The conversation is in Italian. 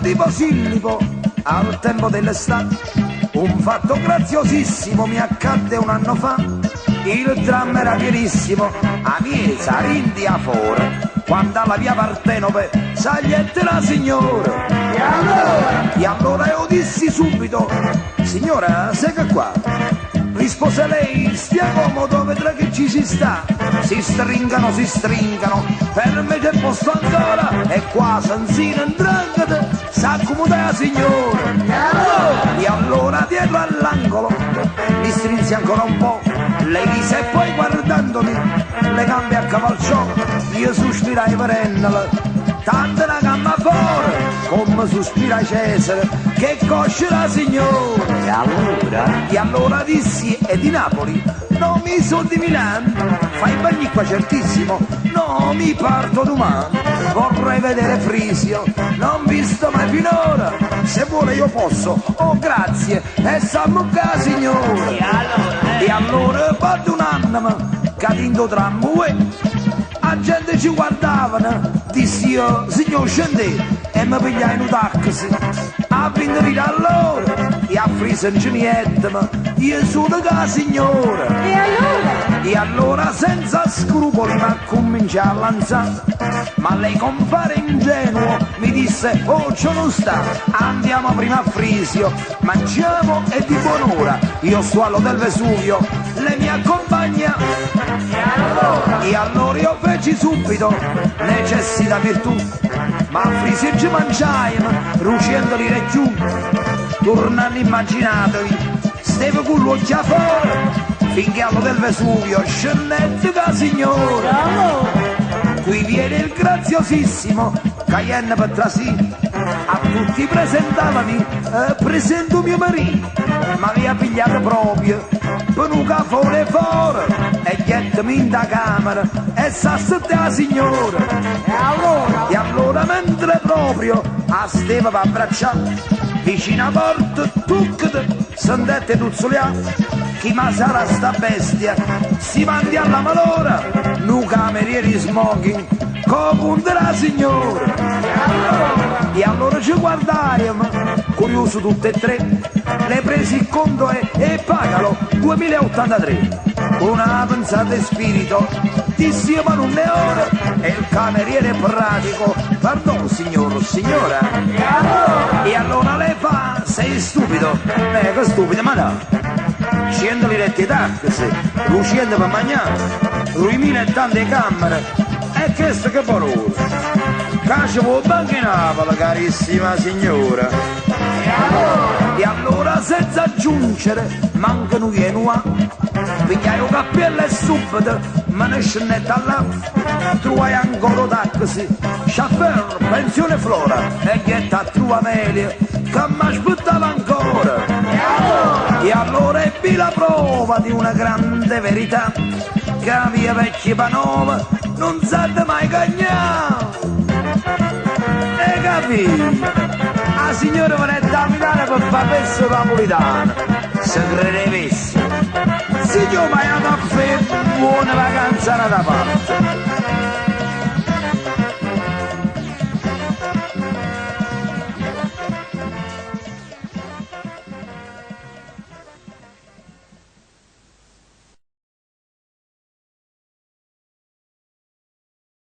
di Posillipo al tempo dell'estate. Un fatto graziosissimo mi accadde un anno fa. Il tram era pienissimo, a Miesa, Rindia fuori, quando alla via Partenope sagliette la signora. E allora io dissi subito: signora, segga qua. Rispose lei: stia comodo, vedrà che ci si sta. Si stringano, per me c'è posto ancora. E qua Sanzino Ndrangheta s'accomoda la signora. E allora dietro all'angolo mi strinse ancora un po'. Lei disse e poi guardandomi le gambe a cavalciò. Io sospirai perennele, tanta la gamba fuori, come sospira Cesare, che cosce la signora. E allora dissi: e di Napoli? No, mi sono di Milano. Fai bagni qua certissimo? No, mi parto domani. Vorrei vedere Frisio, non visto mai finora. Se vuole io posso, oh grazie, e siamo qua signora. E allora vado un anno, cadendo tram uè, la gente ci guardavano, dissi io: signor scendete, e mi pigliai in un taxi. A venire allora, e a Frisen ci miettono, io sono la signora. E allora senza scrupoli mi cominciai a lanciare. Ma lei, compare ingenuo, mi disse: oh, ciò non sta, andiamo prima a Frisio, mangiamo e di buon'ora. Io sto allo del Vesuvio, lei mi accompagna. E allora io feci subito necessità virtù. Ma a Frisio ci mangiaimo, rucendo lì giù. Tornando, immaginatevi, stavo con l'occhio fuori, finché allo del Vesuvio scendette la signora. Qui viene il graziosissimo Cayenne Petrasini. A tutti presentavami, presento mio marito. Ma vi ha pigliato proprio per un cafone fuori e ghettami in da camera e s'assette la signora. E allora mentre proprio a steva per abbracciare, vicino a porta, tuccate, sentette tuzzoliare. Chi ma sarà sta bestia? Si mandi alla malora, nu camerieri smoking, co punta la signora. E allora ci guardaiamo, curioso tutte e tre, le presi il conto e pagalo 2083. Una pensata e spirito, dissi ma non ne ora, e il cameriere pratico: pardon signora. E allora lei fa: sei stupido? Che stupido, ma no. Scendo diretti taxi, lucendo per mangiare, ruimina e tante camere, e questo che parola? Cacevo banco in Napoli, carissima signora. E allora senza aggiungere, mancano vienua, pigliai un cappello e subito, me ne scendetta là, trovai ancora taxi, chauffeur, pensione Flora, e ghetta a trova Amelia, che mi aspettava ancora. E allora ebbi la prova di una grande verità, che la mia vecchia Panova non sa mai cagnare. E capì? La signora venette a Milano per fare pesso napolitano, se credevessi. Signor, ma è andato a fare buona vacanza da parte.